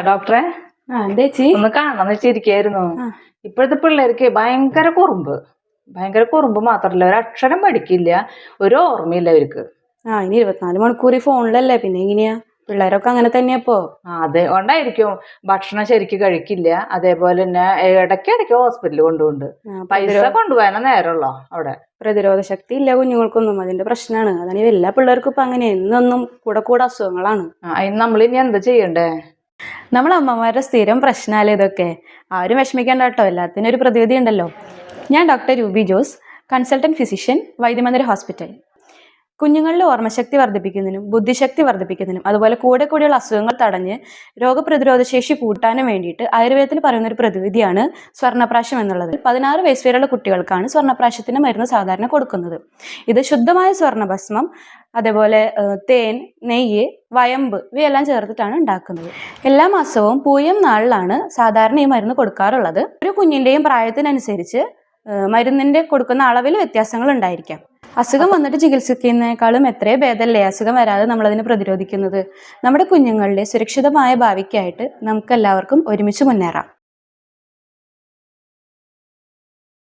ഡോക്ടറെ എന്തേച്ചി ഒന്ന് കാണാന്ന് വെച്ചിരിക്കായിരുന്നു. ഇപ്പോഴത്തെ പിള്ളേർക്ക് ഭയങ്കര കുറുമ്പ് മാത്രല്ല, ഒരു അക്ഷരം പഠിക്കില്ല, ഒരു ഓർമ്മയില്ല അവർക്ക്. ഇനി 24 മണിക്കൂർ ഈ ഫോണിലല്ലേ, പിന്നെ എങ്ങനെയാ? പിള്ളേരൊക്കെ അങ്ങനെ തന്നെയപ്പോ. അതെ കൊണ്ടായിരിക്കും ഭക്ഷണം ശരിക്ക് കഴിക്കില്ല. അതേപോലെ തന്നെ ഇടയ്ക്കിടയ്ക്ക് ഹോസ്പിറ്റലിൽ കൊണ്ടുപോണ്ട്. പൈസ കൊണ്ടുപോകാനാ നേരമുള്ളോ അവിടെ? പ്രതിരോധ ശക്തി ഇല്ല കുഞ്ഞുങ്ങൾക്കൊന്നും, അതിന്റെ പ്രശ്നമാണ്. അതാണ് എല്ലാ പിള്ളേർക്കും ഇപ്പൊ അങ്ങനെ എന്നൊന്നും കൂടെ അസുഖങ്ങളാണ്. അതിന് നമ്മൾ ഇനി എന്താ ചെയ്യണ്ടേ? നമ്മൾ അമ്മമാരുടെ സ്ഥിരം പ്രശ്നമല്ലേ ഇതൊക്കെ. ആരും വിഷമിക്കേണ്ട കേട്ടോ, എല്ലാത്തിനും ഒരു പ്രതിവിധി ഉണ്ടല്ലോ. ഞാൻ doctor Ruby Jose, consultant physician, Vaidyamandira hospital. കുഞ്ഞുങ്ങളുടെ ഓർമ്മശക്തി വർദ്ധിപ്പിക്കുന്നതിനും ബുദ്ധിശക്തി വർദ്ധിപ്പിക്കുന്നതിനും അതുപോലെ കൂടെയുള്ള അസുഖങ്ങൾ തടഞ്ഞ് രോഗപ്രതിരോധ ശേഷി കൂട്ടാനും വേണ്ടിയിട്ട് ആയുർവേദത്തിൽ പറയുന്ന ഒരു പ്രതിവിധിയാണ് സ്വർണ്ണപ്രാശം എന്നുള്ളത്. 16 വയസ്സ് വരെയുള്ള കുട്ടികൾക്കാണ് സ്വർണ്ണപ്രാശത്തിന്റെ മരുന്ന് സാധാരണ കൊടുക്കുന്നത്. ഇത് ശുദ്ധമായ സ്വർണ്ണഭസ്മം, അതേപോലെ തേൻ, നെയ്യ്, വയമ്പ് ഇവയെല്ലാം ചേർത്തിട്ടാണ് ഉണ്ടാക്കുന്നത്. എല്ലാ മാസവും പൂയം നാളിലാണ് സാധാരണ ഈ മരുന്ന് കൊടുക്കാറുള്ളത്. ഒരു കുഞ്ഞിന്റെയും പ്രായത്തിനനുസരിച്ച് മരുന്നിന്റെ കൊടുക്കുന്ന അളവിൽ വ്യത്യാസങ്ങൾ ഉണ്ടായിരിക്കാം. അസുഖം വന്നിട്ട് ചികിത്സിക്കുന്നതിനേക്കാളും എത്രയോ ഭേദമല്ലേ അസുഖം വരാതെ നമ്മളതിനെ പ്രതിരോധിക്കുന്നത്. നമ്മുടെ കുഞ്ഞുങ്ങളുടെ സുരക്ഷിതമായ ഭാവിക്കായിട്ട് നമുക്ക് എല്ലാവർക്കും ഒരുമിച്ച് മുന്നേറാം.